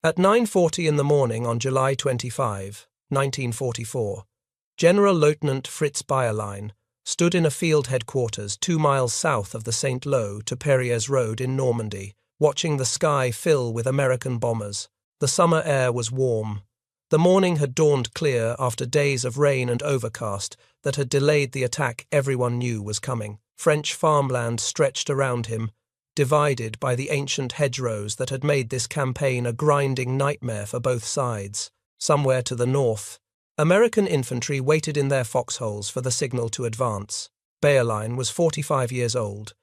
At 9:40 in the morning on July 25, 1944, General Lieutenant Fritz Bayerlein stood in a field headquarters 2 miles south of the St. Lo to Perriers Road in Normandy, watching the sky fill with American bombers. The summer air was warm. The morning had dawned clear after days of rain and overcast that had delayed the attack everyone knew was coming. French farmland stretched around him, divided by the ancient hedgerows that had made this campaign a grinding nightmare for both sides. Somewhere to the north, American infantry waited in their foxholes for the signal to advance. Bayerlein was 45 years old.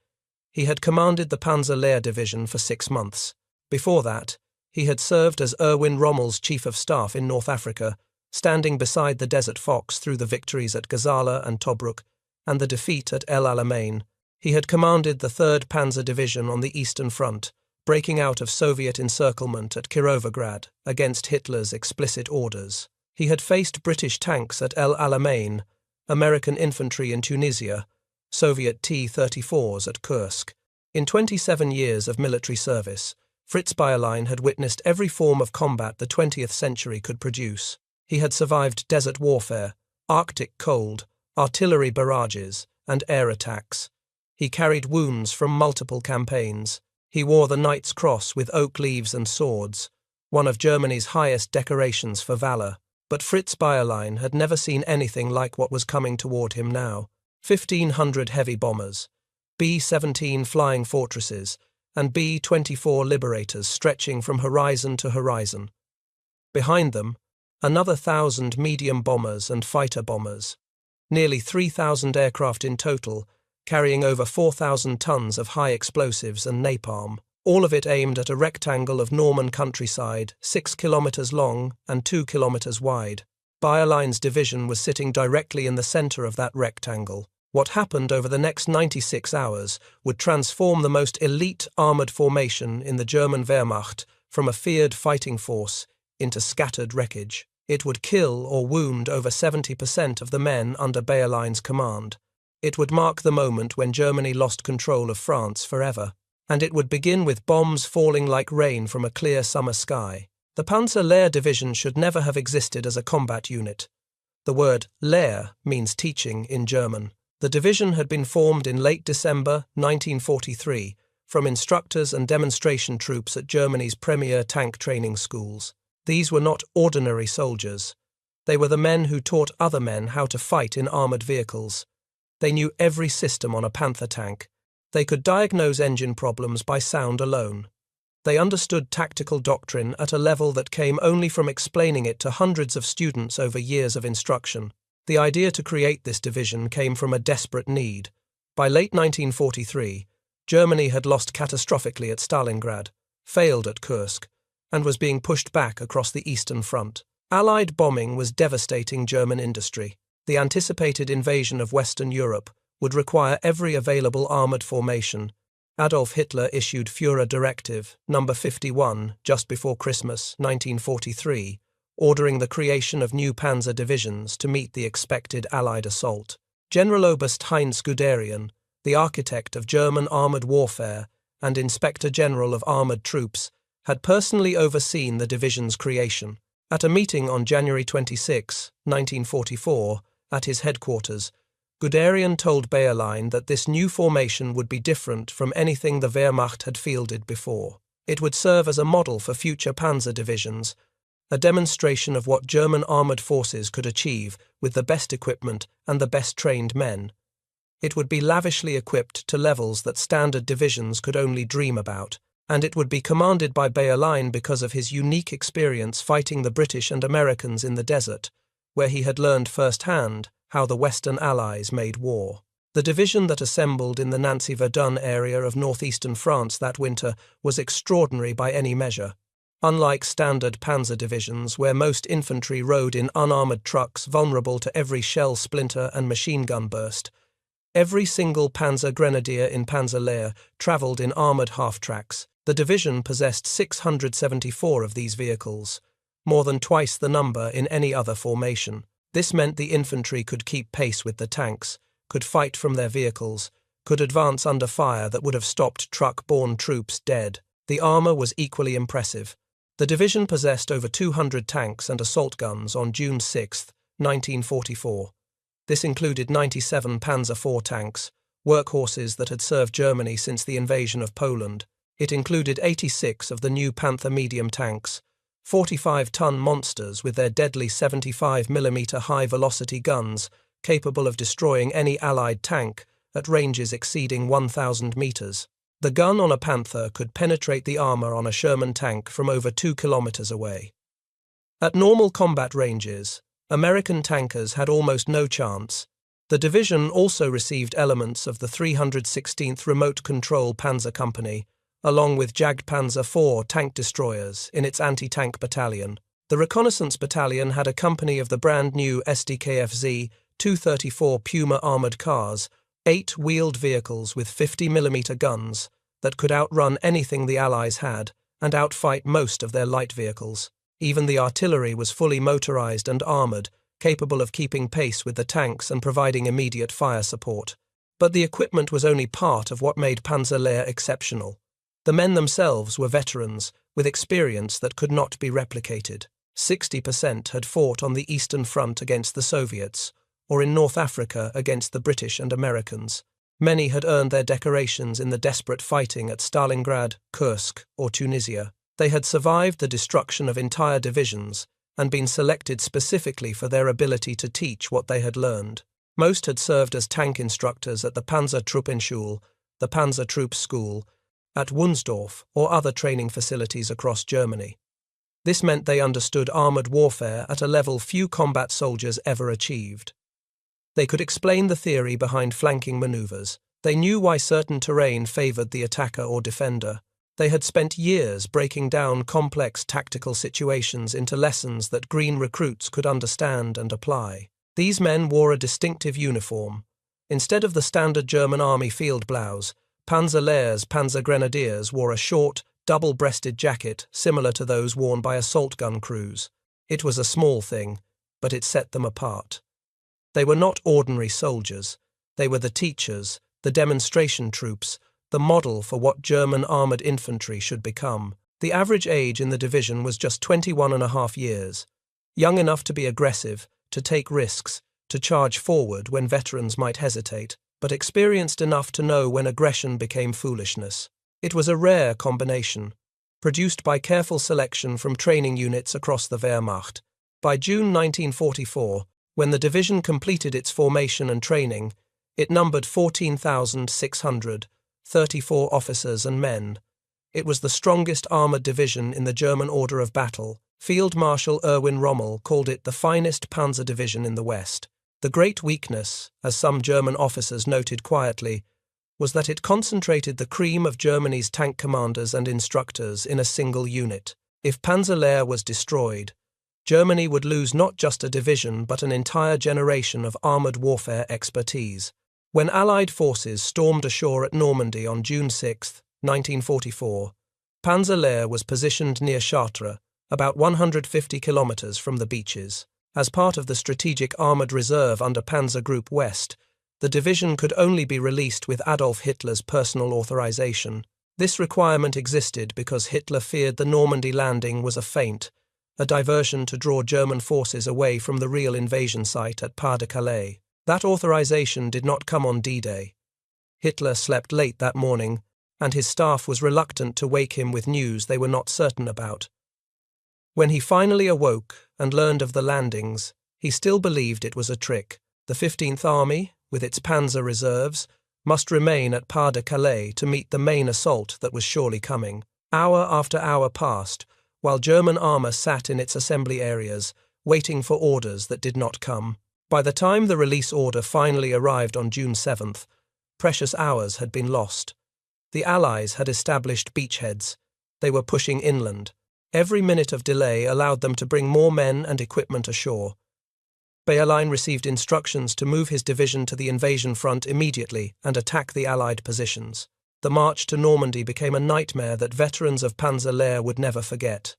He had commanded the Panzer Lehr division for 6 months. Before that, he had served as Erwin Rommel's chief of staff in North Africa, standing beside the Desert Fox through the victories at Gazala and Tobruk and the defeat at El Alamein. He had commanded the 3rd Panzer Division on the Eastern Front, breaking out of Soviet encirclement at Kirovograd against Hitler's explicit orders. He had faced British tanks at El Alamein, American infantry in Tunisia, Soviet T-34s at Kursk. In 27 years of military service, Fritz Bayerlein had witnessed every form of combat the 20th century could produce. He had survived desert warfare, Arctic cold, artillery barrages, and air attacks. He carried wounds from multiple campaigns. He wore the Knight's Cross with oak leaves and swords, one of Germany's highest decorations for valor. But Fritz Bayerlein had never seen anything like what was coming toward him now. 1,500 heavy bombers, B-17 flying fortresses, and B-24 Liberators stretching from horizon to horizon. Behind them, another 1,000 medium bombers and fighter bombers. Nearly 3,000 aircraft in total, carrying over 4,000 tons of high explosives and napalm, all of it aimed at a rectangle of Norman countryside, 6 kilometers long and 2 kilometers wide. Bayerlein's division was sitting directly in the center of that rectangle. What happened over the next 96 hours would transform the most elite armored formation in the German Wehrmacht from a feared fighting force into scattered wreckage. It would kill or wound over 70% of the men under Bayerlein's command. It would mark the moment when Germany lost control of France forever. And it would begin with bombs falling like rain from a clear summer sky. The Panzer Lehr division should never have existed as a combat unit. The word Lehr means teaching in German. The division had been formed in late December 1943 from instructors and demonstration troops at Germany's premier tank training schools. These were not ordinary soldiers. They were the men who taught other men how to fight in armored vehicles. They knew every system on a Panther tank. They could diagnose engine problems by sound alone. They understood tactical doctrine at a level that came only from explaining it to hundreds of students over years of instruction. The idea to create this division came from a desperate need. By late 1943, Germany had lost catastrophically at Stalingrad, failed at Kursk, and was being pushed back across the Eastern Front. Allied bombing was devastating German industry. The anticipated invasion of Western Europe would require every available armoured formation. Adolf Hitler issued Führer Directive No. 51 just before Christmas 1943, ordering the creation of new panzer divisions to meet the expected Allied assault. Generaloberst Heinz Guderian, the architect of German armoured warfare and Inspector General of Armoured Troops, had personally overseen the division's creation. At a meeting on January 26, 1944, at his headquarters, Guderian told Bayerlein that this new formation would be different from anything the Wehrmacht had fielded before. It would serve as a model for future panzer divisions, a demonstration of what German armoured forces could achieve with the best equipment and the best trained men. It would be lavishly equipped to levels that standard divisions could only dream about, and it would be commanded by Bayerlein because of his unique experience fighting the British and Americans in the desert, where he had learned firsthand how the Western Allies made war. The division that assembled in the Nancy-Verdun area of northeastern France that winter was extraordinary by any measure. Unlike standard panzer divisions, where most infantry rode in unarmoured trucks vulnerable to every shell splinter and machine gun burst, every single panzer grenadier in Panzer Lehr travelled in armoured half-tracks. The division possessed 674 of these vehicles, more than twice the number in any other formation. This meant the infantry could keep pace with the tanks, could fight from their vehicles, could advance under fire that would have stopped truck-borne troops dead. The armour was equally impressive. The division possessed over 200 tanks and assault guns on June 6, 1944. This included 97 Panzer IV tanks, workhorses that had served Germany since the invasion of Poland. It included 86 of the new Panther medium tanks, 45-ton monsters with their deadly 75mm high-velocity guns capable of destroying any Allied tank at ranges exceeding 1,000 meters. The gun on a Panther could penetrate the armor on a Sherman tank from over 2 kilometers away. At normal combat ranges, American tankers had almost no chance. The division also received elements of the 316th Remote Control Panzer Company, along with Jagdpanzer IV tank destroyers in its anti-tank battalion. The reconnaissance battalion had a company of the brand-new SDKFZ 234 Puma armored cars, 8 wheeled vehicles with 50mm guns that could outrun anything the Allies had and outfight most of their light vehicles. Even the artillery was fully motorized and armored, capable of keeping pace with the tanks and providing immediate fire support. But the equipment was only part of what made Panzer Lehr exceptional. The men themselves were veterans, with experience that could not be replicated. 60% had fought on the Eastern Front against the Soviets, or in North Africa against the British and Americans. Many had earned their decorations in the desperate fighting at Stalingrad, Kursk, or Tunisia. They had survived the destruction of entire divisions and been selected specifically for their ability to teach what they had learned. Most had served as tank instructors at the Panzertruppenschule, the Panzer Troops School, at Wunsdorf or other training facilities across Germany. This meant they understood armored warfare at a level few combat soldiers ever achieved. They could explain the theory behind flanking maneuvers. They knew why certain terrain favored the attacker or defender. They had spent years breaking down complex tactical situations into lessons that green recruits could understand and apply. These men wore a distinctive uniform. Instead of the standard German army field blouse, Panzer Lehr's Panzer Grenadiers wore a short, double-breasted jacket similar to those worn by assault gun crews. It was a small thing, but it set them apart. They were not ordinary soldiers. They were the teachers, the demonstration troops, the model for what German armoured infantry should become. The average age in the division was just 21.5 years, young enough to be aggressive, to take risks, to charge forward when veterans might hesitate, but experienced enough to know when aggression became foolishness. It was a rare combination, produced by careful selection from training units across the Wehrmacht. By June 1944, when the division completed its formation and training, it numbered 14,634 officers and men. It was the strongest armoured division in the German order of battle. Field Marshal Erwin Rommel called it the finest panzer division in the West. The great weakness, as some German officers noted quietly, was that it concentrated the cream of Germany's tank commanders and instructors in a single unit. If Panzer Lehr was destroyed, Germany would lose not just a division but an entire generation of armoured warfare expertise. When Allied forces stormed ashore at Normandy on June 6, 1944, Panzer Lehr was positioned near Chartres, about 150 kilometers from the beaches. As part of the Strategic Armoured Reserve under Panzer Group West, the division could only be released with Adolf Hitler's personal authorization. This requirement existed because Hitler feared the Normandy landing was a feint, a diversion to draw German forces away from the real invasion site at Pas-de-Calais. That authorization did not come on D-Day. Hitler slept late that morning, and his staff was reluctant to wake him with news they were not certain about. When he finally awoke and learned of the landings, he still believed it was a trick. The 15th Army, with its panzer reserves, must remain at Pas-de-Calais to meet the main assault that was surely coming. Hour after hour passed, while German armour sat in its assembly areas, waiting for orders that did not come. By the time the release order finally arrived on June 7th, precious hours had been lost. The Allies had established beachheads. They were pushing inland. Every minute of delay allowed them to bring more men and equipment ashore. Bayerlein received instructions to move his division to the invasion front immediately and attack the Allied positions. The march to Normandy became a nightmare that veterans of Panzer Lehr would never forget.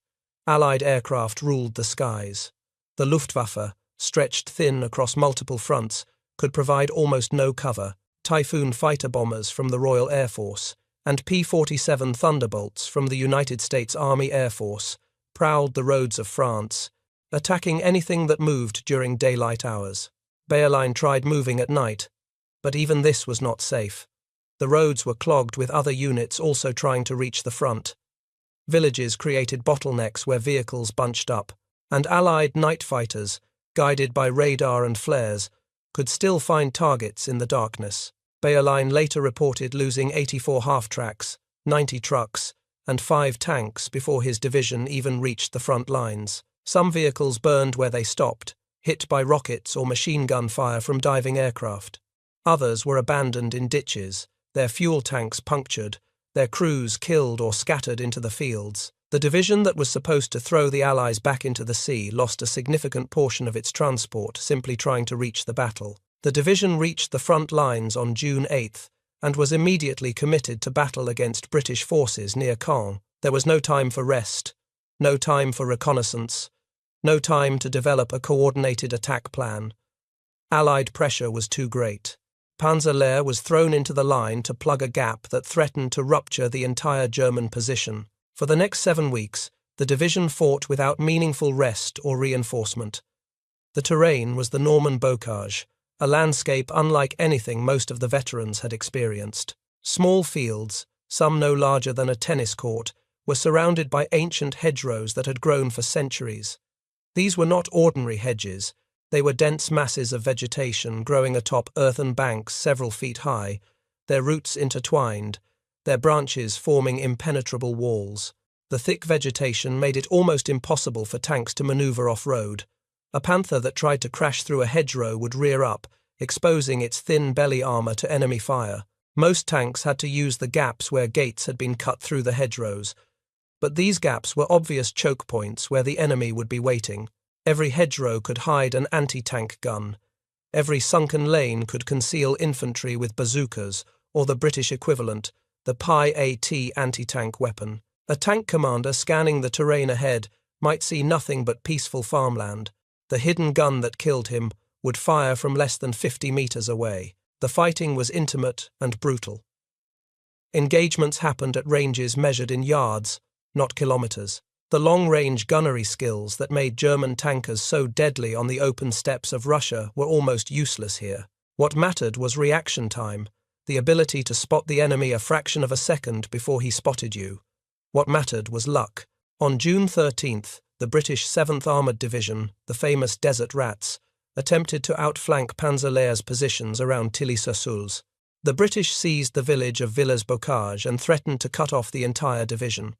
Allied aircraft ruled the skies. The Luftwaffe, stretched thin across multiple fronts, could provide almost no cover. Typhoon fighter bombers from the Royal Air Force and P-47 Thunderbolts from the United States Army Air Force prowled the roads of France, attacking anything that moved during daylight hours. Bayerlein tried moving at night, but even this was not safe. The roads were clogged with other units also trying to reach the front. Villages created bottlenecks where vehicles bunched up, and Allied night fighters, guided by radar and flares, could still find targets in the darkness. Bayerlein later reported losing 84 half-tracks, 90 trucks, and 5 tanks before his division even reached the front lines. Some vehicles burned where they stopped, hit by rockets or machine gun fire from diving aircraft. Others were abandoned in ditches, their fuel tanks punctured, their crews killed or scattered into the fields. The division that was supposed to throw the Allies back into the sea lost a significant portion of its transport simply trying to reach the battle. The division reached the front lines on June 8th and was immediately committed to battle against British forces near Caen. There was no time for rest, no time for reconnaissance, no time to develop a coordinated attack plan. Allied pressure was too great. Panzer was thrown into the line to plug a gap that threatened to rupture the entire German position. For the next 7 weeks, the division fought without meaningful rest or reinforcement. The terrain was the Norman bocage, a landscape unlike anything most of the veterans had experienced. Small fields, some no larger than a tennis court, were surrounded by ancient hedgerows that had grown for centuries. These were not ordinary hedges. They were dense masses of vegetation growing atop earthen banks several feet high, their roots intertwined, their branches forming impenetrable walls. The thick vegetation made it almost impossible for tanks to maneuver off-road. A Panther that tried to crash through a hedgerow would rear up, exposing its thin belly armor to enemy fire. Most tanks had to use the gaps where gates had been cut through the hedgerows, but these gaps were obvious choke points where the enemy would be waiting. Every hedgerow could hide an anti-tank gun. Every sunken lane could conceal infantry with bazookas, or the British equivalent, the Pi-AT anti-tank weapon. A tank commander scanning the terrain ahead might see nothing but peaceful farmland. The hidden gun that killed him would fire from less than 50 meters away. The fighting was intimate and brutal. Engagements happened at ranges measured in yards, not kilometers. The long-range gunnery skills that made German tankers so deadly on the open steppes of Russia were almost useless here. What mattered was reaction time, the ability to spot the enemy a fraction of a second before he spotted you. What mattered was luck. On June 13th, the British 7th Armoured Division, the famous Desert Rats, attempted to outflank Panzer positions around Tilly-sur-Seulles. The British seized the village of Villers-Bocage and threatened to cut off the entire division.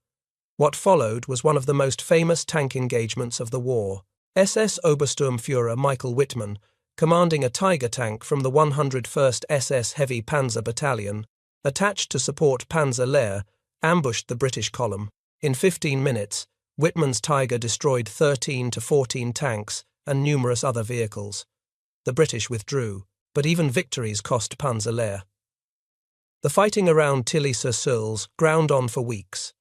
What followed was one of the most famous tank engagements of the war. SS Obersturmführer Michael Wittmann, commanding a Tiger tank from the 101st SS Heavy Panzer Battalion, attached to support Panzer Lehr, ambushed the British column. In 15 minutes, Wittmann's Tiger destroyed 13 to 14 tanks and numerous other vehicles. The British withdrew, but even victories cost Panzer Lehr. The fighting around Tilly-sur-Seulles ground on for weeks.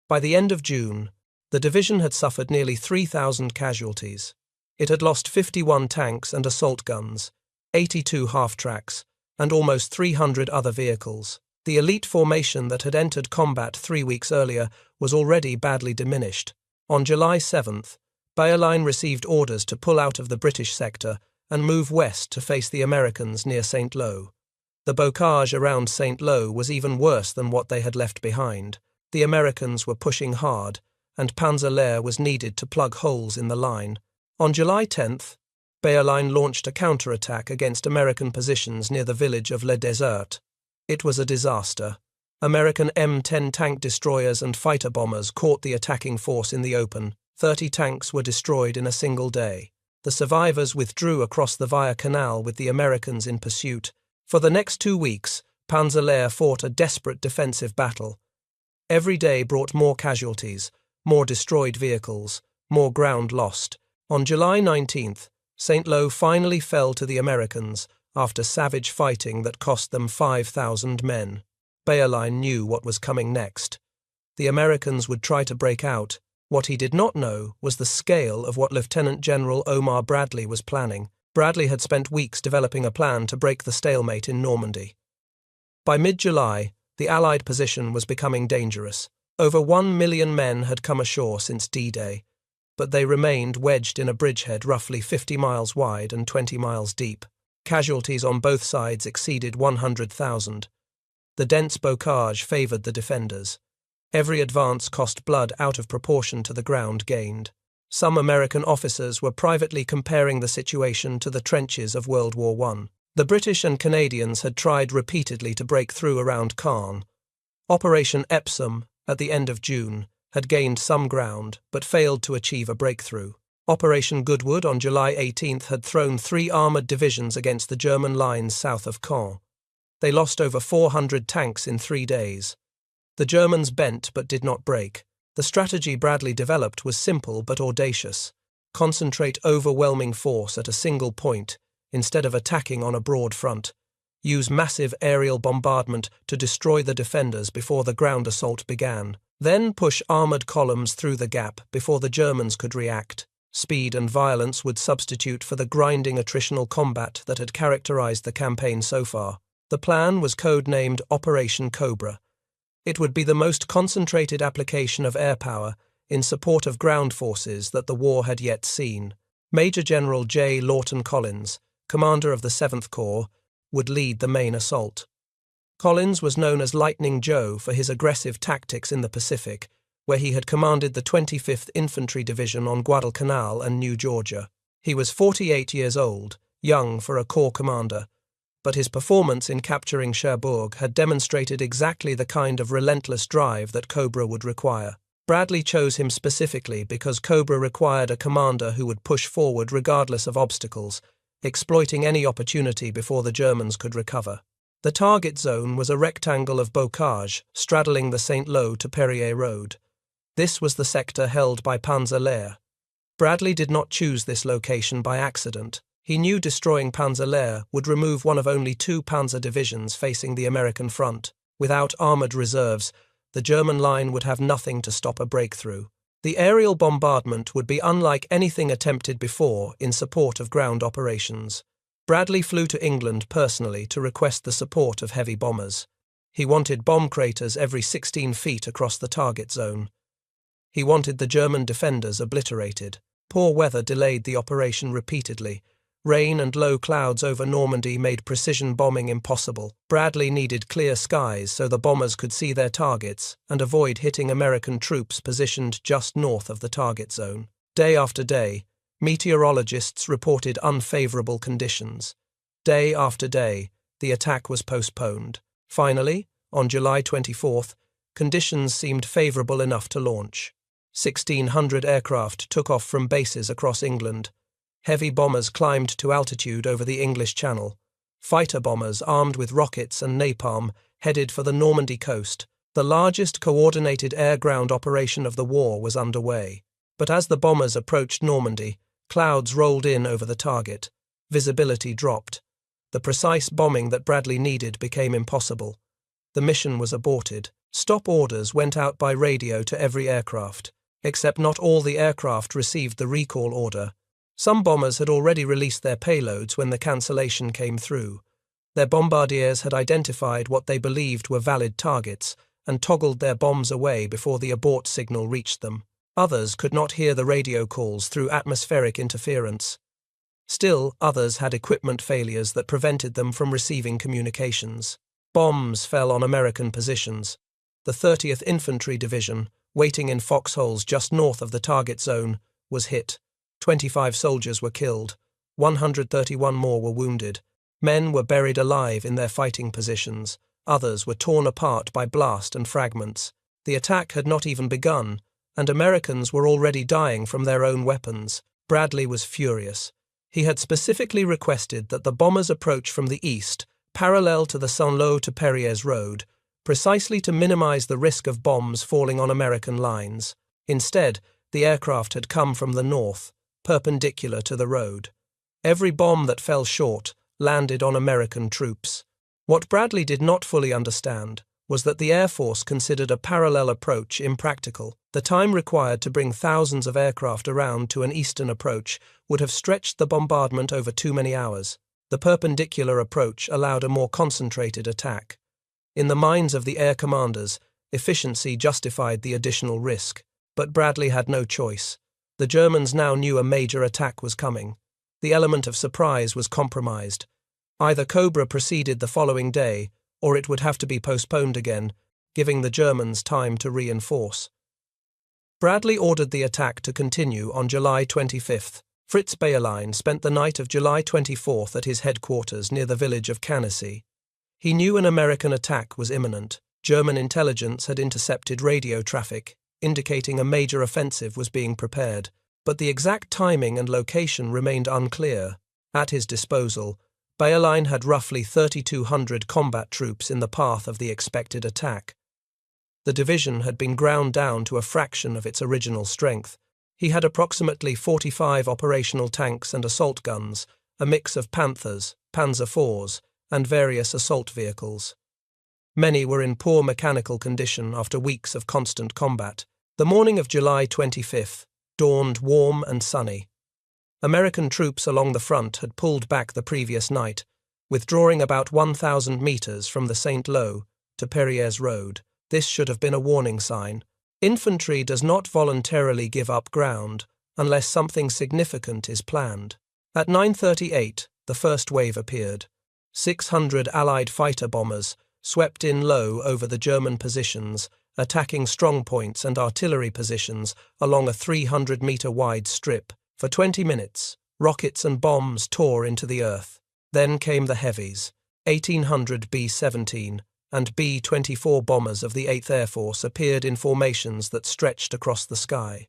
By the end of June, the division had suffered nearly 3,000 casualties. It had lost 51 tanks and assault guns, 82 half-tracks, and almost 300 other vehicles. The elite formation that had entered combat 3 weeks earlier was already badly diminished. On July 7th, Bayerlein received orders to pull out of the British sector and move west to face the Americans near St. Lo. The bocage around St. Lo was even worse than what they had left behind. The Americans were pushing hard, and Panzer Lehr was needed to plug holes in the line. On July 10th, Bayerlein launched a counterattack against American positions near the village of Le Desert. It was a disaster. American M10 tank destroyers and fighter bombers caught the attacking force in the open. 30 tanks were destroyed in a single day. The survivors withdrew across the Via Canal with the Americans in pursuit. For the next 2 weeks, Panzer Lehr fought a desperate defensive battle. Every day brought more casualties, more destroyed vehicles, more ground lost. On July 19th, St. Lo finally fell to the Americans after savage fighting that cost them 5,000 men. Bayerlein knew what was coming next. The Americans would try to break out. What he did not know was the scale of what Lieutenant General Omar Bradley was planning. Bradley had spent weeks developing a plan to break the stalemate in Normandy. By mid-July, the Allied position was becoming dangerous. Over 1 million men had come ashore since D-Day, but they remained wedged in a bridgehead roughly 50 miles wide and 20 miles deep. Casualties on both sides exceeded 100,000. The dense bocage favoured the defenders. Every advance cost blood out of proportion to the ground gained. Some American officers were privately comparing the situation to the trenches of World War I. The British and Canadians had tried repeatedly to break through around Caen. Operation Epsom, at the end of June, had gained some ground, but failed to achieve a breakthrough. Operation Goodwood on July 18th had thrown 3 armoured divisions against the German lines south of Caen. They lost over 400 tanks in 3 days. The Germans bent but did not break. The strategy Bradley developed was simple but audacious. Concentrate overwhelming force at a single point, instead of attacking on a broad front. Use massive aerial bombardment to destroy the defenders before the ground assault began. Then push armoured columns through the gap before the Germans could react. Speed and violence would substitute for the grinding attritional combat that had characterized the campaign so far. The plan was code-named Operation Cobra. It would be the most concentrated application of air power in support of ground forces that the war had yet seen. Major General J. Lawton Collins, commander of the 7th Corps, would lead the main assault. Collins was known as Lightning Joe for his aggressive tactics in the Pacific, where he had commanded the 25th Infantry Division on Guadalcanal and New Georgia. He was 48 years old, young for a corps commander, but his performance in capturing Cherbourg had demonstrated exactly the kind of relentless drive that Cobra would require. Bradley chose him specifically because Cobra required a commander who would push forward regardless of obstacles, exploiting any opportunity before the Germans could recover. The target zone was a rectangle of bocage straddling the St. Lo to Perrier Road. This was the sector held by Panzer. Bradley did not choose this location by accident. He knew destroying Panzer would remove one of only 2 Panzer divisions facing the American front. Without armoured reserves, the German line would have nothing to stop a breakthrough. The aerial bombardment would be unlike anything attempted before in support of ground operations. Bradley flew to England personally to request the support of heavy bombers. He wanted bomb craters every 16 feet across the target zone. He wanted the German defenders obliterated. Poor weather delayed the operation repeatedly. Rain and low clouds over Normandy made precision bombing impossible. Bradley needed clear skies so the bombers could see their targets and avoid hitting American troops positioned just north of the target zone. Day after day, meteorologists reported unfavorable conditions. Day after day, the attack was postponed. Finally, on July 24th, conditions seemed favorable enough to launch. 1,600 aircraft took off from bases across England. Heavy bombers climbed to altitude over the English Channel. Fighter bombers armed with rockets and napalm headed for the Normandy coast. The largest coordinated air-ground operation of the war was underway. But as the bombers approached Normandy, clouds rolled in over the target. Visibility dropped. The precise bombing that Bradley needed became impossible. The mission was aborted. Stop orders went out by radio to every aircraft, except not all the aircraft received the recall order. Some bombers had already released their payloads when the cancellation came through. Their bombardiers had identified what they believed were valid targets and toggled their bombs away before the abort signal reached them. Others could not hear the radio calls through atmospheric interference. Still, others had equipment failures that prevented them from receiving communications. Bombs fell on American positions. The 30th Infantry Division, waiting in foxholes just north of the target zone, was hit. 25 soldiers were killed. 131 more were wounded. Men were buried alive in their fighting positions. Others were torn apart by blast and fragments. The attack had not even begun, and Americans were already dying from their own weapons. Bradley was furious. He had specifically requested that the bombers approach from the east, parallel to the St. Lo to Perrier's Road, precisely to minimize the risk of bombs falling on American lines. Instead, the aircraft had come from the north, perpendicular to the road. Every bomb that fell short landed on American troops. What Bradley did not fully understand was that the Air Force considered a parallel approach impractical. The time required to bring thousands of aircraft around to an eastern approach would have stretched the bombardment over too many hours. The perpendicular approach allowed a more concentrated attack. In the minds of the air commanders, Efficiency justified the additional risk, but Bradley had no choice. The Germans now knew a major attack was coming. The element of surprise was compromised. Either Cobra proceeded the following day, or it would have to be postponed again, giving the Germans time to reinforce. Bradley ordered the attack to continue on July 25th. Fritz Bayerlein spent the night of July 24th at his headquarters near the village of Cannassy. He knew an American attack was imminent. German intelligence had intercepted radio traffic, indicating a major offensive was being prepared, but the exact timing and location remained unclear. At his disposal, Bayerlein had roughly 3,200 combat troops in the path of the expected attack. The division had been ground down to a fraction of its original strength. He had approximately 45 operational tanks and assault guns, a mix of Panthers, Panzer IVs, and various assault vehicles. Many were in poor mechanical condition after weeks of constant combat. The morning of July 25th dawned warm and sunny. American troops along the front had pulled back the previous night, withdrawing about 1,000 meters from the St. Lo to Perriers Road. This should have been a warning sign. Infantry does not voluntarily give up ground unless something significant is planned. At 9:38, the first wave appeared. 600 Allied fighter bombers swept in low over the German positions, attacking strongpoints and artillery positions along a 300-meter wide strip. For 20 minutes, rockets and bombs tore into the earth. Then came the heavies. 1,800 B-17 and B-24 bombers of the 8th Air Force appeared in formations that stretched across the sky.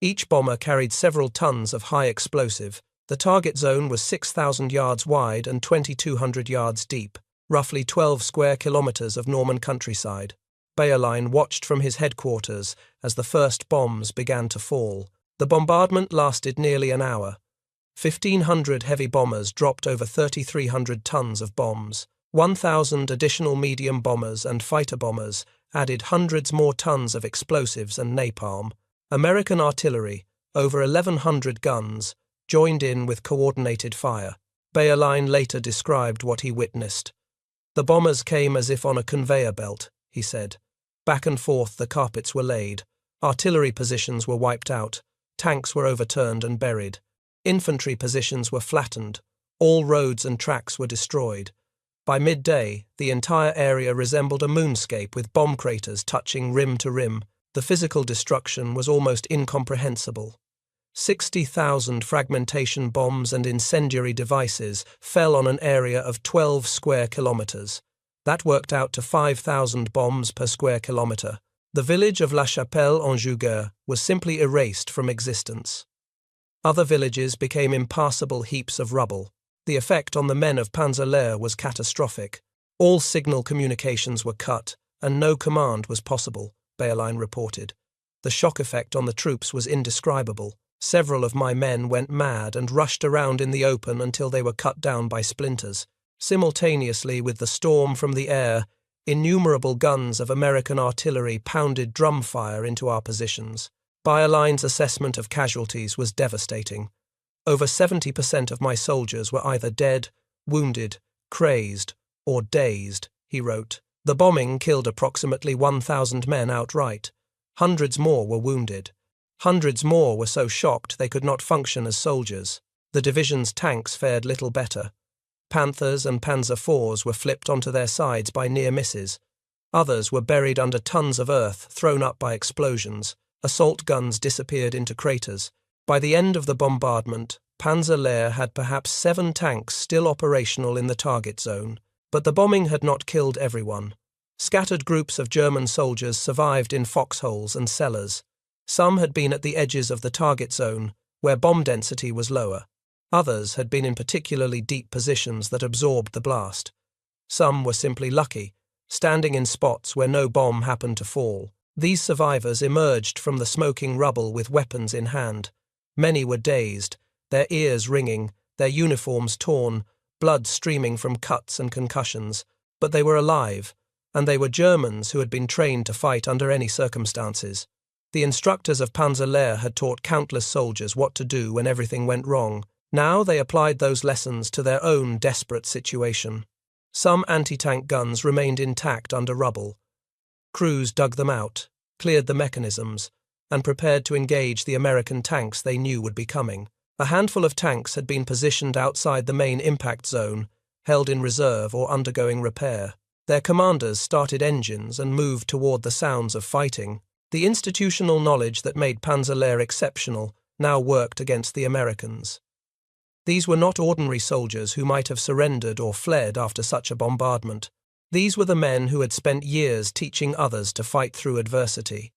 Each bomber carried several tons of high explosive. The target zone was 6,000 yards wide and 2,200 yards deep, roughly 12 square kilometers of Norman countryside. Bayerlein watched from his headquarters as the first bombs began to fall. The bombardment lasted nearly an hour. 1,500 heavy bombers dropped over 3,300 tons of bombs. 1,000 additional medium bombers and fighter bombers added hundreds more tons of explosives and napalm. American artillery, over 1,100 guns, joined in with coordinated fire. Bayerlein later described what he witnessed. "The bombers came as if on a conveyor belt," he said. Back and forth the carpets were laid. Artillery positions were wiped out. Tanks were overturned and buried. Infantry positions were flattened. All roads and tracks were destroyed. By midday, the entire area resembled a moonscape with bomb craters touching rim to rim. The physical destruction was almost incomprehensible. 60,000 fragmentation bombs and incendiary devices fell on an area of 12 square kilometers. That worked out to 5,000 bombs per square kilometer. The village of La Chapelle-en-Jouguer was simply erased from existence. Other villages became impassable heaps of rubble. The effect on the men of Panzer Lehr was catastrophic. All signal communications were cut, and no command was possible, Bayerlein reported. The shock effect on the troops was indescribable. Several of my men went mad and rushed around in the open until they were cut down by splinters. Simultaneously with the storm from the air, innumerable guns of American artillery pounded drum fire into our positions. Bayerlein's assessment of casualties was devastating. Over 70% of my soldiers were either dead, wounded, crazed, or dazed, he wrote. The bombing killed approximately 1,000 men outright. Hundreds more were wounded. Hundreds more were so shocked they could not function as soldiers. The division's tanks fared little better. Panthers and Panzer IVs were flipped onto their sides by near misses. Others were buried under tons of earth thrown up by explosions. Assault guns disappeared into craters. By the end of the bombardment, Panzer Lehr had perhaps 7 tanks still operational in the target zone. But the bombing had not killed everyone. Scattered groups of German soldiers survived in foxholes and cellars. Some had been at the edges of the target zone, where bomb density was lower. Others had been in particularly deep positions that absorbed the blast. Some were simply lucky, standing in spots where no bomb happened to fall. These survivors emerged from the smoking rubble with weapons in hand. Many were dazed, their ears ringing, their uniforms torn, blood streaming from cuts and concussions. But they were alive, and they were Germans who had been trained to fight under any circumstances. The instructors of Panzer Lehr had taught countless soldiers what to do when everything went wrong. Now they applied those lessons to their own desperate situation. Some anti-tank guns remained intact under rubble. Crews dug them out, cleared the mechanisms, and prepared to engage the American tanks they knew would be coming. A handful of tanks had been positioned outside the main impact zone, held in reserve or undergoing repair. Their commanders started engines and moved toward the sounds of fighting. The institutional knowledge that made Panzer exceptional now worked against the Americans. These were not ordinary soldiers who might have surrendered or fled after such a bombardment. These were the men who had spent years teaching others to fight through adversity.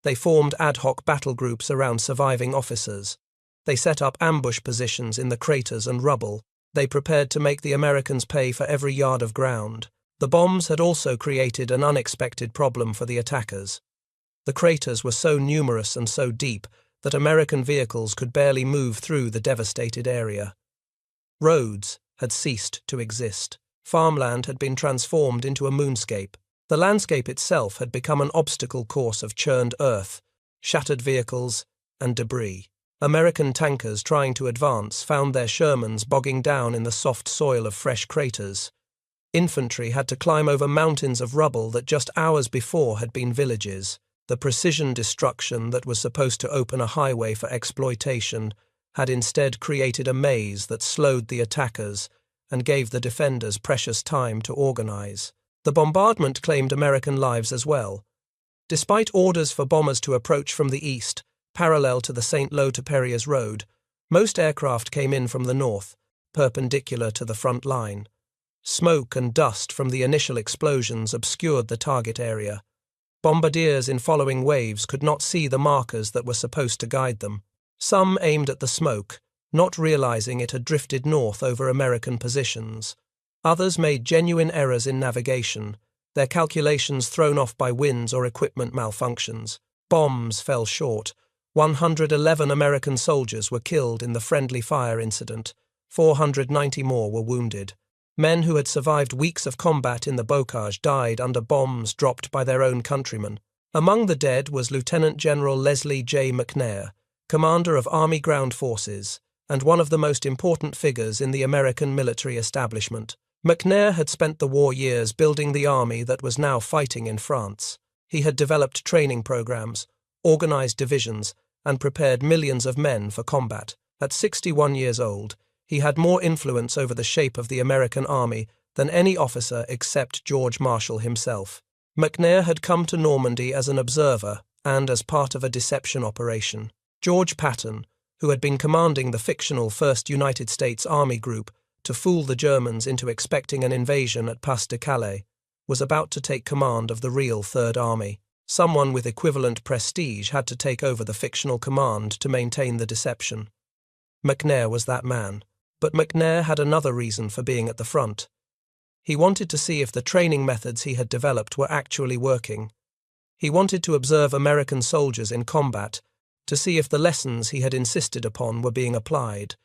They formed ad hoc battle groups around surviving officers. They set up ambush positions in the craters and rubble. They prepared to make the Americans pay for every yard of ground. The bombs had also created an unexpected problem for the attackers. The craters were so numerous and so deep that American vehicles could barely move through the devastated area. Roads had ceased to exist. Farmland had been transformed into a moonscape. The landscape itself had become an obstacle course of churned earth, shattered vehicles, and debris. American tankers trying to advance found their Shermans bogging down in the soft soil of fresh craters. Infantry had to climb over mountains of rubble that just hours before had been villages. The precision destruction that was supposed to open a highway for exploitation had instead created a maze that slowed the attackers and gave the defenders precious time to organize. The bombardment claimed American lives as well. Despite orders for bombers to approach from the east, parallel to the St. Lo to Perriers Road, most aircraft came in from the north, perpendicular to the front line. Smoke and dust from the initial explosions obscured the target area. Bombardiers in following waves could not see the markers that were supposed to guide them. Some aimed at the smoke, not realizing it had drifted north over American positions. Others made genuine errors in navigation, their calculations thrown off by winds or equipment malfunctions. Bombs fell short. 111 American soldiers were killed in the friendly fire incident. 490 more were wounded. Men who had survived weeks of combat in the bocage died under bombs dropped by their own countrymen. Among the dead was Lieutenant General Leslie J. McNair, commander of Army Ground Forces, and one of the most important figures in the American military establishment. McNair had spent the war years building the army that was now fighting in France. He had developed training programs, organized divisions, and prepared millions of men for combat. At 61 years old, he had more influence over the shape of the American army than any officer except George Marshall himself. McNair had come to Normandy as an observer and as part of a deception operation. George Patton, who had been commanding the fictional 1st United States Army Group to fool the Germans into expecting an invasion at Pas de Calais, was about to take command of the real Third Army. Someone with equivalent prestige had to take over the fictional command to maintain the deception. McNair was that man. But McNair had another reason for being at the front. He wanted to see if the training methods he had developed were actually working. He wanted to observe American soldiers in combat, to see if the lessons he had insisted upon were being applied.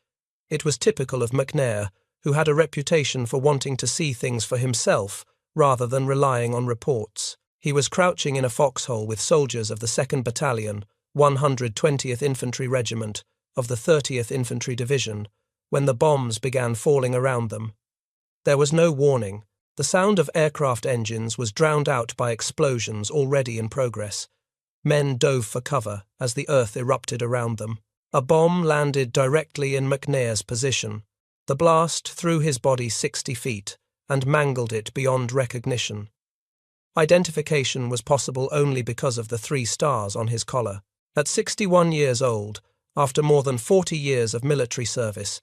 It was typical of McNair, who had a reputation for wanting to see things for himself rather than relying on reports. He was crouching in a foxhole with soldiers of the 2nd Battalion, 120th Infantry Regiment, of the 30th Infantry Division, when the bombs began falling around them. There was no warning. The sound of aircraft engines was drowned out by explosions already in progress. Men dove for cover as the earth erupted around them. A bomb landed directly in McNair's position. The blast threw his body 60 feet and mangled it beyond recognition. Identification was possible only because of the 3 stars on his collar. At 61 years old, after more than 40 years of military service,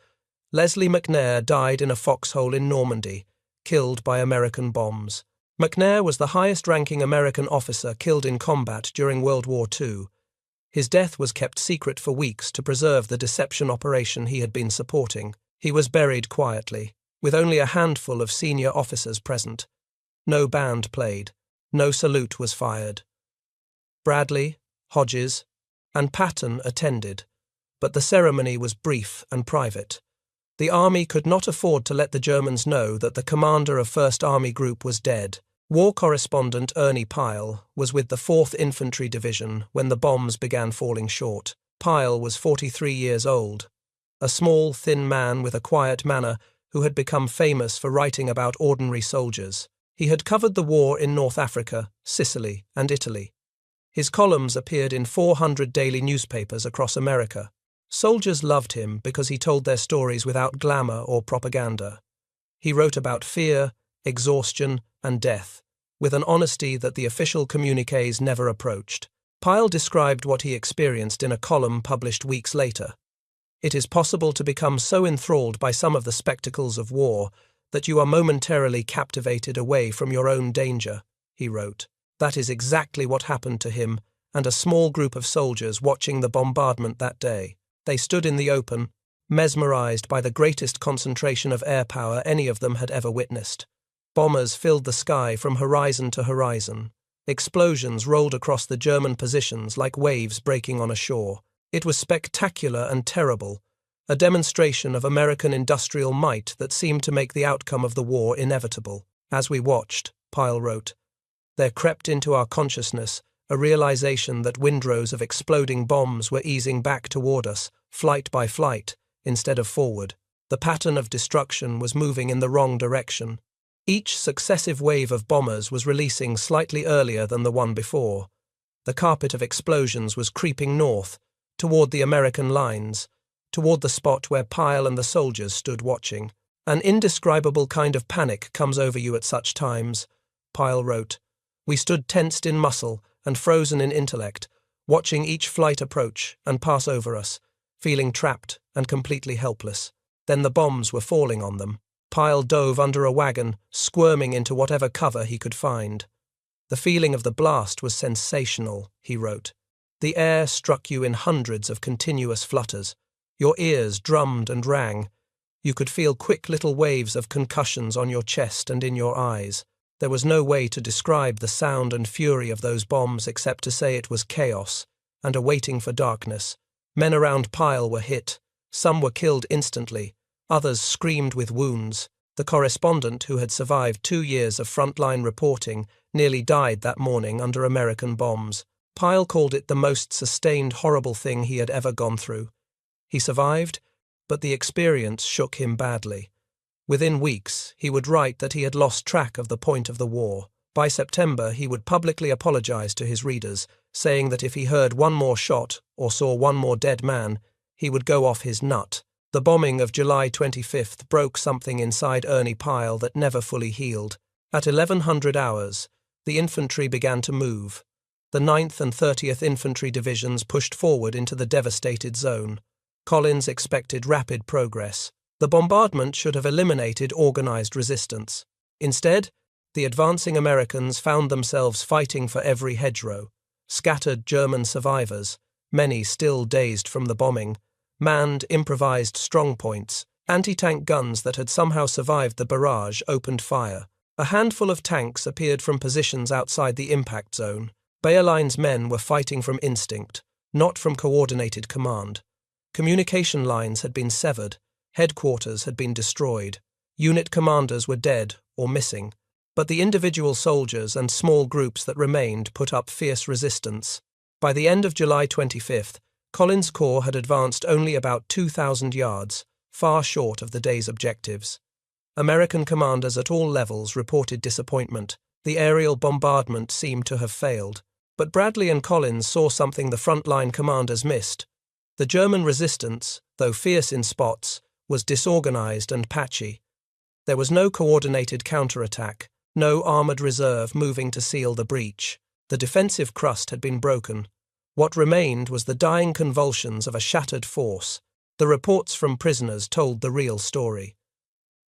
Leslie McNair died in a foxhole in Normandy, killed by American bombs. McNair was the highest-ranking American officer killed in combat during World War II. His death was kept secret for weeks to preserve the deception operation he had been supporting. He was buried quietly, with only a handful of senior officers present. No band played. No salute was fired. Bradley, Hodges, and Patton attended, but the ceremony was brief and private. The army could not afford to let the Germans know that the commander of 1st Army Group was dead. War correspondent Ernie Pyle was with the 4th Infantry Division when the bombs began falling short. Pyle was 43 years old, a small, thin man with a quiet manner who had become famous for writing about ordinary soldiers. He had covered the war in North Africa, Sicily, and Italy. His columns appeared in 400 daily newspapers across America. Soldiers loved him because he told their stories without glamour or propaganda. He wrote about fear, exhaustion, and death, with an honesty that the official communiques never approached. Pyle described what he experienced in a column published weeks later. "It is possible to become so enthralled by some of the spectacles of war that you are momentarily captivated away from your own danger," he wrote. That is exactly what happened to him and a small group of soldiers watching the bombardment that day. They stood in the open, mesmerized by the greatest concentration of air power any of them had ever witnessed. Bombers filled the sky from horizon to horizon. Explosions rolled across the German positions like waves breaking on a shore. It was spectacular and terrible, a demonstration of American industrial might that seemed to make the outcome of the war inevitable. As we watched, Pyle wrote, there crept into our consciousness a realization that windrows of exploding bombs were easing back toward us, flight by flight, instead of forward. The pattern of destruction was moving in the wrong direction. Each successive wave of bombers was releasing slightly earlier than the one before. The carpet of explosions was creeping north, toward the American lines, toward the spot where Pyle and the soldiers stood watching. An indescribable kind of panic comes over you at such times, Pyle wrote. We stood tensed in muscle and frozen in intellect, watching each flight approach and pass over us, feeling trapped and completely helpless. Then the bombs were falling on them. Pyle dove under a wagon, squirming into whatever cover he could find. The feeling of the blast was sensational, he wrote. The air struck you in hundreds of continuous flutters. Your ears drummed and rang. You could feel quick little waves of concussions on your chest and in your eyes. There was no way to describe the sound and fury of those bombs except to say it was chaos and a waiting for darkness. Men around Pyle were hit. Some were killed instantly. Others screamed with wounds. The correspondent, who had survived 2 years of frontline reporting, nearly died that morning under American bombs. Pyle called it the most sustained, horrible thing he had ever gone through. He survived, but the experience shook him badly. Within weeks, he would write that he had lost track of the point of the war. By September, he would publicly apologize to his readers, saying that if he heard one more shot or saw one more dead man, he would go off his nut. The bombing of July 25th broke something inside Ernie Pyle that never fully healed. At 1100 hours, the infantry began to move. The 9th and 30th Infantry Divisions pushed forward into the devastated zone. Collins expected rapid progress. The bombardment should have eliminated organized resistance. Instead, the advancing Americans found themselves fighting for every hedgerow. Scattered German survivors, many still dazed from the bombing, manned improvised strongpoints. Anti-tank guns that had somehow survived the barrage opened fire. A handful of tanks appeared from positions outside the impact zone. Bayerline's men were fighting from instinct, not from coordinated command. Communication lines had been severed. Headquarters had been destroyed. Unit commanders were dead or missing. But the individual soldiers and small groups that remained put up fierce resistance. By the end of July 25th, Collins' corps had advanced only about 2,000 yards, far short of the day's objectives. American commanders at all levels reported disappointment. The aerial bombardment seemed to have failed. But Bradley and Collins saw something the frontline commanders missed. The German resistance, though fierce in spots, was disorganized and patchy. There was no coordinated counterattack, no armored reserve moving to seal the breach. The defensive crust had been broken. What remained was the dying convulsions of a shattered force. The reports from prisoners told the real story.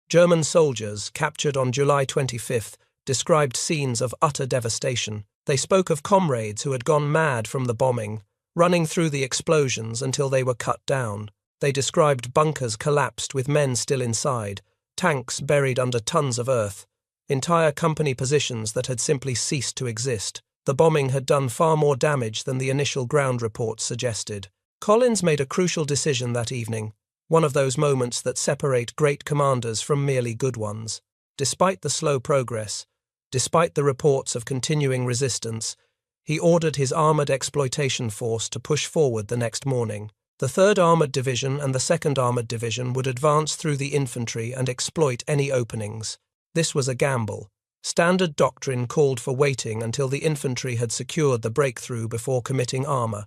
German soldiers, captured on July 25th, described scenes of utter devastation. They spoke of comrades who had gone mad from the bombing, running through the explosions until they were cut down. They described bunkers collapsed with men still inside, tanks buried under tons of earth, entire company positions that had simply ceased to exist. The bombing had done far more damage than the initial ground reports suggested. Collins made a crucial decision that evening, one of those moments that separate great commanders from merely good ones. Despite the slow progress, despite the reports of continuing resistance, he ordered his armored exploitation force to push forward the next morning. The 3rd Armored Division and the 2nd Armored Division would advance through the infantry and exploit any openings. This was a gamble, Standard doctrine called for waiting until the infantry had secured the breakthrough before committing armor.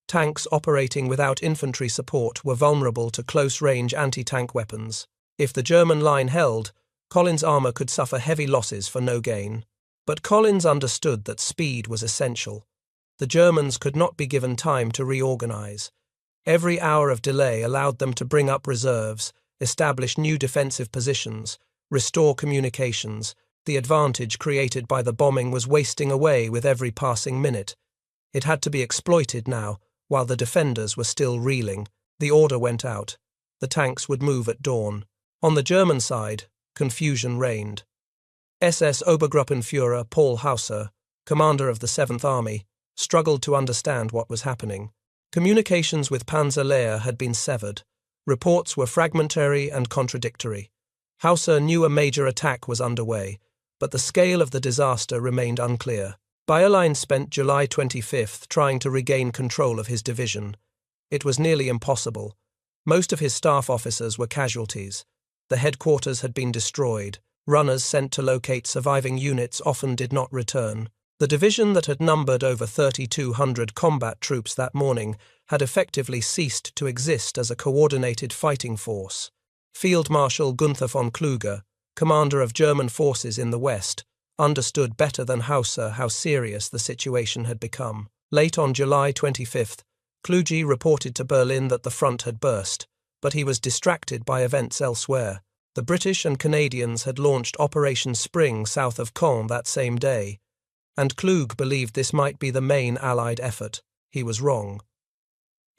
Tanks operating without infantry support were vulnerable to close-range anti-tank weapons. If the German line held, Collins' armor could suffer heavy losses for no gain. But Collins understood that speed was essential. The Germans could not be given time to reorganize. Every hour of delay allowed them to bring up reserves, establish new defensive positions, restore communications. The advantage created by the bombing was wasting away with every passing minute. It had to be exploited now, while the defenders were still reeling. The order went out. The tanks would move at dawn. On the German side, confusion reigned. SS Obergruppenführer Paul Hauser, commander of the 7th Army, struggled to understand what was happening. Communications with Panzer Lehr had been severed. Reports were fragmentary and contradictory. Hauser knew a major attack was underway, but the scale of the disaster remained unclear. Bayerlein spent July 25th trying to regain control of his division. It was nearly impossible. Most of his staff officers were casualties. The headquarters had been destroyed. Runners sent to locate surviving units often did not return. The division that had numbered over 3,200 combat troops that morning had effectively ceased to exist as a coordinated fighting force. Field Marshal Gunther von Kluge, commander of German forces in the West, understood better than Hauser how serious the situation had become. Late on July 25th, Kluge reported to Berlin that the front had burst, but he was distracted by events elsewhere. The British and Canadians had launched Operation Spring south of Caen that same day, and Kluge believed this might be the main Allied effort. He was wrong.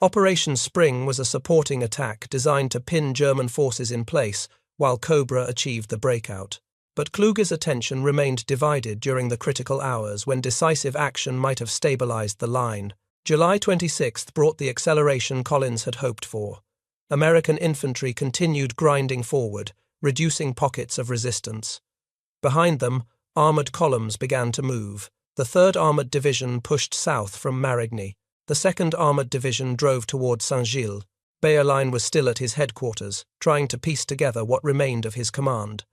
Operation Spring was a supporting attack designed to pin German forces in place while Cobra achieved the breakout. But Kluge's attention remained divided during the critical hours when decisive action might have stabilized the line. July 26th brought the acceleration Collins had hoped for. American infantry continued grinding forward, reducing pockets of resistance. Behind them, armored columns began to move. The 3rd Armored Division pushed south from Marigny. The 2nd Armored Division drove toward Saint-Gilles. Bayerlein was still at his headquarters, trying to piece together what remained of his command.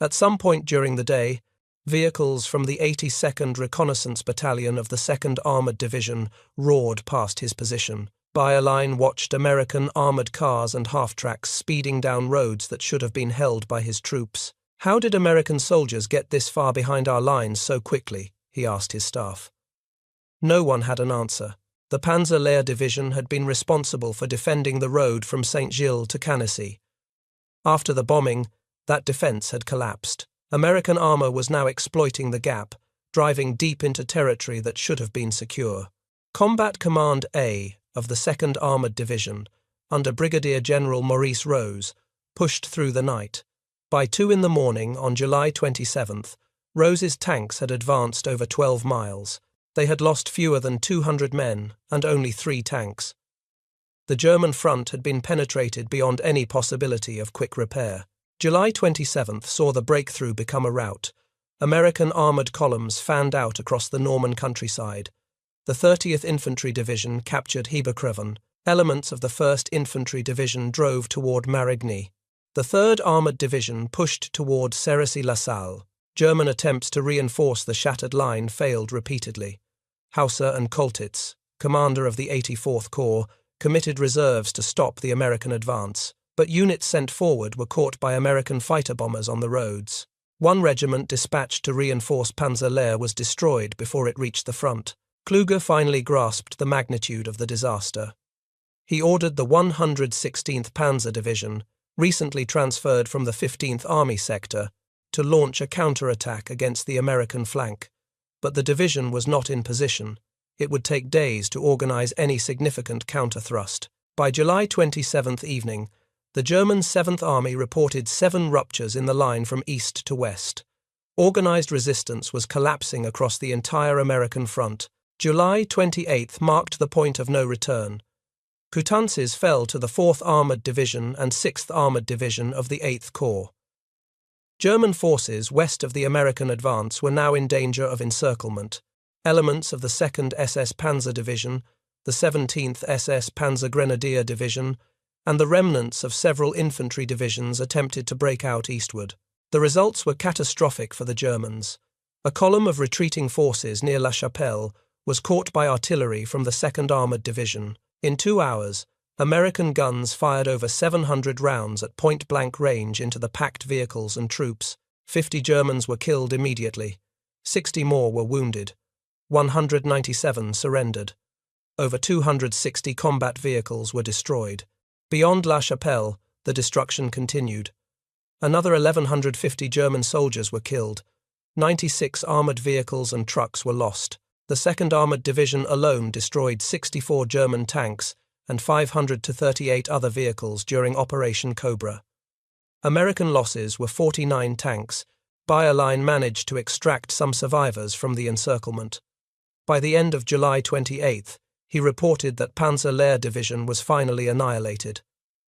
At some point during the day, vehicles from the 82nd Reconnaissance Battalion of the 2nd Armored Division roared past his position. Bayerlein watched American armored cars and half-tracks speeding down roads that should have been held by his troops. "How did American soldiers get this far behind our lines so quickly?" he asked his staff. No one had an answer. The Panzer Lehr Division had been responsible for defending the road from Saint-Gilles to Cannassy. After the bombing, that defense had collapsed. American armor was now exploiting the gap, driving deep into territory that should have been secure. Combat Command A of the 2nd Armored Division, under Brigadier General Maurice Rose, pushed through the night. By 2 in the morning on July 27th, Rose's tanks had advanced over 12 miles. They had lost fewer than 200 men and only 3 tanks. The German front had been penetrated beyond any possibility of quick repair. July 27th saw the breakthrough become a rout. American armored columns fanned out across the Norman countryside. The 30th Infantry Division captured Heberkreven. Elements of the 1st Infantry Division drove toward Marigny. The 3rd Armored Division pushed toward Cerisy-la-Salle. German attempts to reinforce the shattered line failed repeatedly. Hauser and Koltitz, commander of the 84th Corps, committed reserves to stop the American advance, but units sent forward were caught by American fighter bombers on the roads. One regiment dispatched to reinforce Panzer Lehr was destroyed before it reached the front. Kluge finally grasped the magnitude of the disaster. He ordered the 116th Panzer Division, recently transferred from the 15th Army sector, to launch a counterattack against the American flank. But the division was not in position. It would take days to organize any significant counter-thrust. By July 27th evening, the German 7th Army reported 7 ruptures in the line from east to west. Organized resistance was collapsing across the entire American front. July 28th marked the point of no return. Coutances fell to the 4th Armored Division and 6th Armored Division of the 8th Corps. German forces west of the American advance were now in danger of encirclement. Elements of the 2nd SS Panzer Division, the 17th SS Panzer Grenadier Division, and the remnants of several infantry divisions attempted to break out eastward. The results were catastrophic for the Germans. A column of retreating forces near La Chapelle was caught by artillery from the 2nd Armored Division. In 2 hours, American guns fired over 700 rounds at point-blank range into the packed vehicles and troops. 50 Germans were killed immediately. 60 more were wounded. 197 surrendered. Over 260 combat vehicles were destroyed. Beyond La Chapelle, the destruction continued. Another 1,150 German soldiers were killed. 96 armoured vehicles and trucks were lost. The 2nd Armoured Division alone destroyed 64 German tanks and 500 to 38 other vehicles during Operation Cobra. American losses were 49 tanks. Bayerlein managed to extract some survivors from the encirclement. By the end of July 28th, he reported that Panzer Lehr Division was finally annihilated.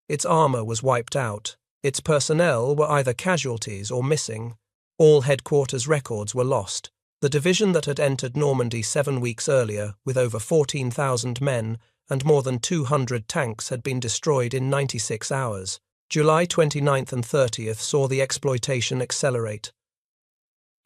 Its armour was wiped out. Its personnel were either casualties or missing. All headquarters records were lost. The division that had entered Normandy 7 weeks earlier, with over 14,000 men and more than 200 tanks, had been destroyed in 96 hours. July 29th and 30th saw the exploitation accelerate.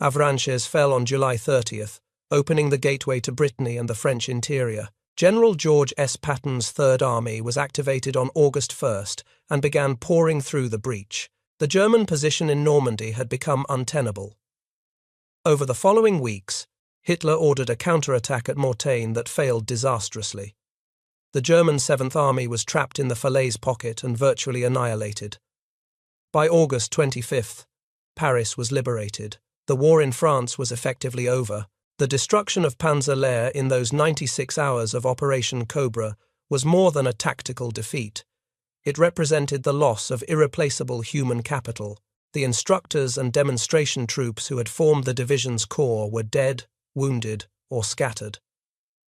Avranches fell on July 30th, opening the gateway to Brittany and the French interior. General George S. Patton's Third Army was activated on August 1st and began pouring through the breach. The German position in Normandy had become untenable. Over the following weeks, Hitler ordered a counterattack at Mortain that failed disastrously. The German 7th Army was trapped in the Falaise pocket and virtually annihilated. By August 25th, Paris was liberated. The war in France was effectively over. The destruction of Panzer Lehr in those 96 hours of Operation Cobra was more than a tactical defeat. It represented the loss of irreplaceable human capital. The instructors and demonstration troops who had formed the division's core were dead, wounded, or scattered.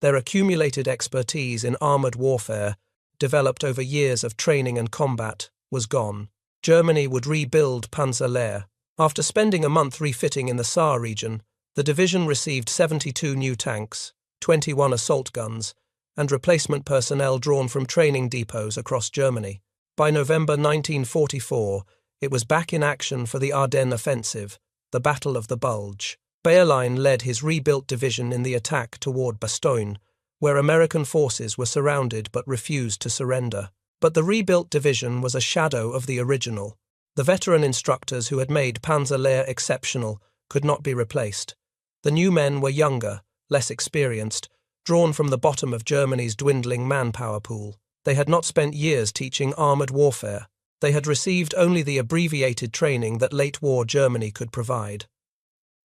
Their accumulated expertise in armoured warfare, developed over years of training and combat, was gone. Germany would rebuild Panzer Lehr. After spending a month refitting in the Saar region, the division received 72 new tanks, 21 assault guns, and replacement personnel drawn from training depots across Germany. By November 1944, it was back in action for the Ardennes offensive, the Battle of the Bulge. Bayerlein led his rebuilt division in the attack toward Bastogne, where American forces were surrounded but refused to surrender. But the rebuilt division was a shadow of the original. The veteran instructors who had made Panzer Lehr exceptional could not be replaced. The new men were younger, less experienced, drawn from the bottom of Germany's dwindling manpower pool. They had not spent years teaching armoured warfare. They had received only the abbreviated training that late-war Germany could provide.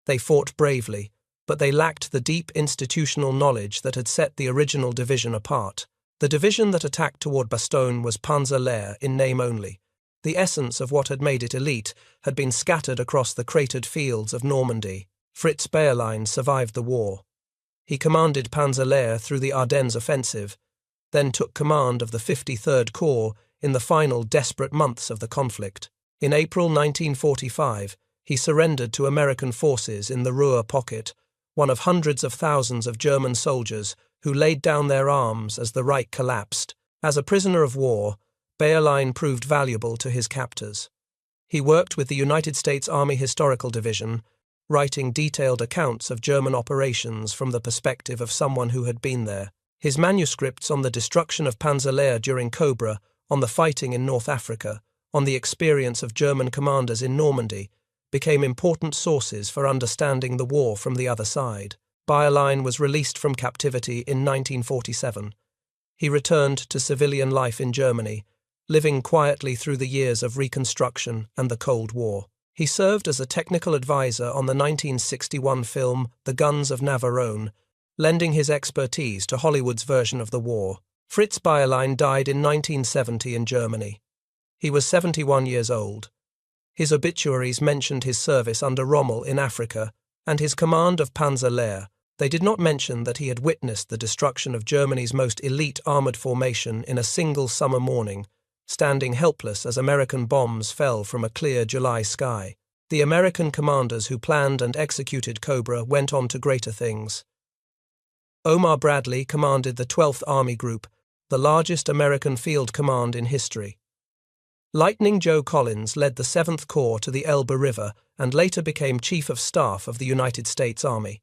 They fought bravely, but they lacked the deep institutional knowledge that had set the original division apart. The division that attacked toward Bastogne was Panzer Lehr in name only. The essence of what had made it elite had been scattered across the cratered fields of Normandy. Fritz Bayerlein survived the war. He commanded Panzer Lehr through the Ardennes offensive, then took command of the 53rd Corps in the final desperate months of the conflict. In April 1945, he surrendered to American forces in the Ruhr pocket, one of hundreds of thousands of German soldiers who laid down their arms as the Reich collapsed. As a prisoner of war, Bayerlein proved valuable to his captors. He worked with the United States Army Historical Division, writing detailed accounts of German operations from the perspective of someone who had been there. His manuscripts on the destruction of Panzer Lehr during Cobra, on the fighting in North Africa, on the experience of German commanders in Normandy, became important sources for understanding the war from the other side. Bayerlein was released from captivity in 1947. He returned to civilian life in Germany, living quietly through the years of Reconstruction and the Cold War. He served as a technical advisor on the 1961 film The Guns of Navarone, lending his expertise to Hollywood's version of the war. Fritz Bayerlein died in 1970 in Germany. He was 71 years old. His obituaries mentioned his service under Rommel in Africa and his command of Panzer Lehr. They did not mention that he had witnessed the destruction of Germany's most elite armoured formation in a single summer morning, standing helpless as American bombs fell from a clear July sky. The American commanders who planned and executed Cobra went on to greater things. Omar Bradley commanded the 12th Army Group, the largest American field command in history. Lightning Joe Collins led the 7th Corps to the Elbe River and later became Chief of Staff of the United States Army.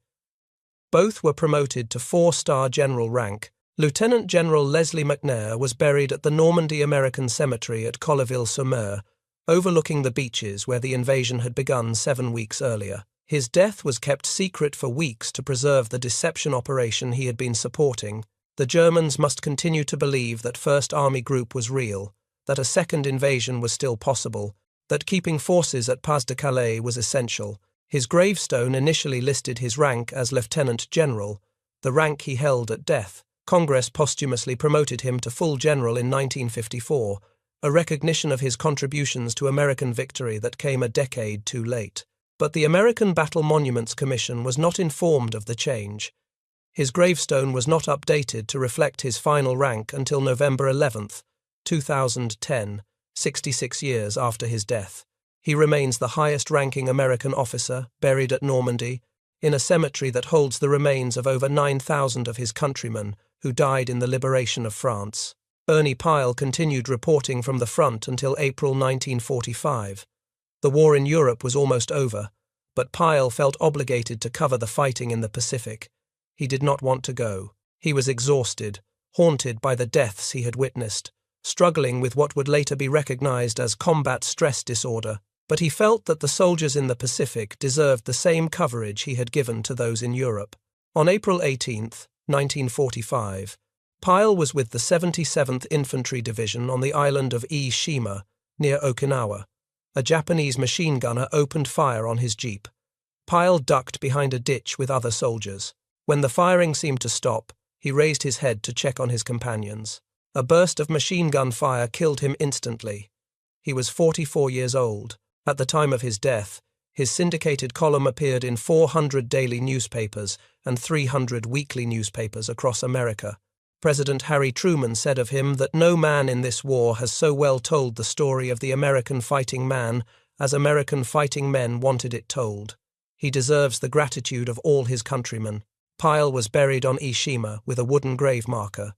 Both were promoted to 4-star general rank. Lieutenant General Leslie McNair was buried at the Normandy American Cemetery at Colleville-sur-Mer, overlooking the beaches where the invasion had begun 7 weeks earlier. His death was kept secret for weeks to preserve the deception operation he had been supporting. The Germans must continue to believe that 1st Army Group was real, that a second invasion was still possible, that keeping forces at Pas-de-Calais was essential. His gravestone initially listed his rank as Lieutenant General, the rank he held at death. Congress posthumously promoted him to full general in 1954, a recognition of his contributions to American victory that came a decade too late. But the American Battle Monuments Commission was not informed of the change. His gravestone was not updated to reflect his final rank until November 11, 2010, 66 years after his death. He remains the highest-ranking American officer, buried at Normandy, in a cemetery that holds the remains of over 9,000 of his countrymen who died in the liberation of France. Ernie Pyle continued reporting from the front until April 1945. The war in Europe was almost over, but Pyle felt obligated to cover the fighting in the Pacific. He did not want to go. He was exhausted, haunted by the deaths he had witnessed, struggling with what would later be recognized as combat stress disorder. But he felt that the soldiers in the Pacific deserved the same coverage he had given to those in Europe. On April 18, 1945, Pyle was with the 77th Infantry Division on the island of Ii Shima, near Okinawa. A Japanese machine gunner opened fire on his jeep. Pyle ducked behind a ditch with other soldiers. When the firing seemed to stop, he raised his head to check on his companions. A burst of machine gun fire killed him instantly. He was 44 years old. At the time of his death, his syndicated column appeared in 400 daily newspapers and 300 weekly newspapers across America. President Harry Truman said of him that no man in this war has so well told the story of the American fighting man as American fighting men wanted it told. He deserves the gratitude of all his countrymen. Pyle was buried on Ii Shima with a wooden grave marker.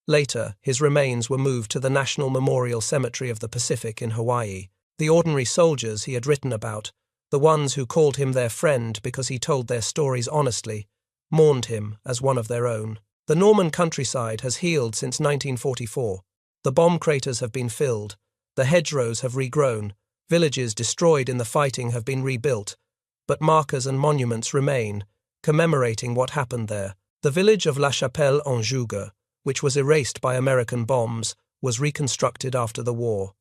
Later, his remains were moved to the National Memorial Cemetery of the Pacific in Hawaii. The ordinary soldiers he had written about, the ones who called him their friend because he told their stories honestly, mourned him as one of their own. The Norman countryside has healed since 1944. The bomb craters have been filled. The hedgerows have regrown. Villages destroyed in the fighting have been rebuilt. But markers and monuments remain, commemorating what happened there. The village of La Chapelle-en-Jougue, which was erased by American bombs, was reconstructed after the war.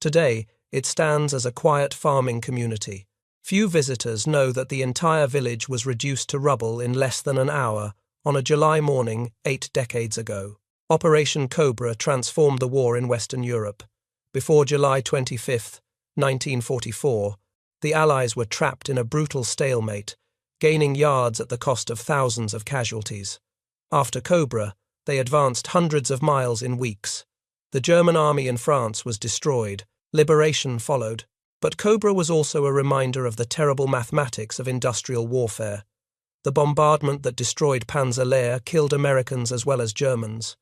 Today, it stands as a quiet farming community. Few visitors know that the entire village was reduced to rubble in less than an hour on a July morning 8 decades ago. Operation Cobra transformed the war in Western Europe. Before July 25, 1944, the Allies were trapped in a brutal stalemate, gaining yards at the cost of thousands of casualties. After Cobra, they advanced hundreds of miles in weeks. The German army in France was destroyed. Liberation followed. But Cobra was also a reminder of the terrible mathematics of industrial warfare. The bombardment that destroyed Panzer killed Americans as well as Germans.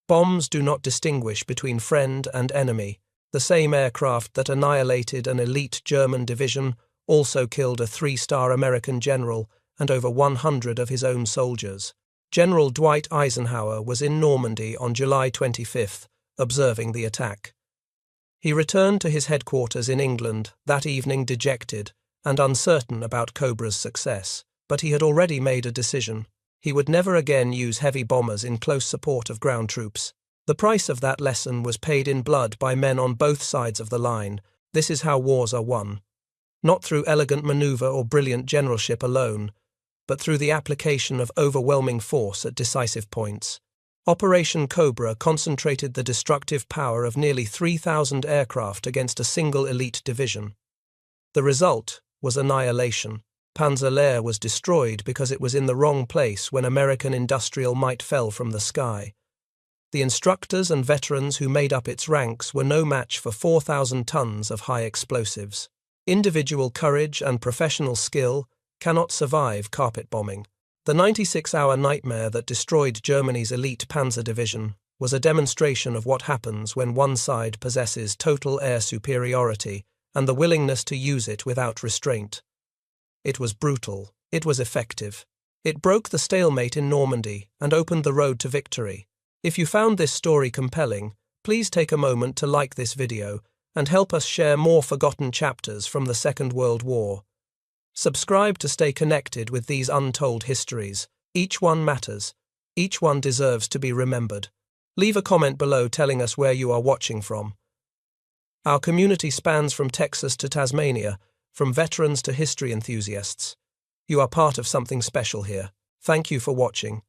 Bombs do not distinguish between friend and enemy. The same aircraft that annihilated an elite German division also killed a 3-star American general and over 100 of his own soldiers. General Dwight Eisenhower was in Normandy on July 25, observing the attack. He returned to his headquarters in England that evening dejected and uncertain about Cobra's success, but he had already made a decision. He would never again use heavy bombers in close support of ground troops. The price of that lesson was paid in blood by men on both sides of the line. This is how wars are won. Not through elegant maneuver or brilliant generalship alone, but through the application of overwhelming force at decisive points. Operation Cobra concentrated the destructive power of nearly 3,000 aircraft against a single elite division. The result was annihilation. Panzer was destroyed because it was in the wrong place when American industrial might fell from the sky. The instructors and veterans who made up its ranks were no match for 4,000 tons of high explosives. Individual courage and professional skill cannot survive carpet bombing. The 96-hour nightmare that destroyed Germany's elite Panzer division was a demonstration of what happens when one side possesses total air superiority and the willingness to use it without restraint. It was brutal. It was effective. It broke the stalemate in Normandy and opened the road to victory. If you found this story compelling, please take a moment to like this video and help us share more forgotten chapters from the Second World War. Subscribe to stay connected with these untold histories. Each one matters. Each one deserves to be remembered. Leave a comment below telling us where you are watching from. Our community spans from Texas to Tasmania, from veterans to history enthusiasts. You are part of something special here. Thank you for watching.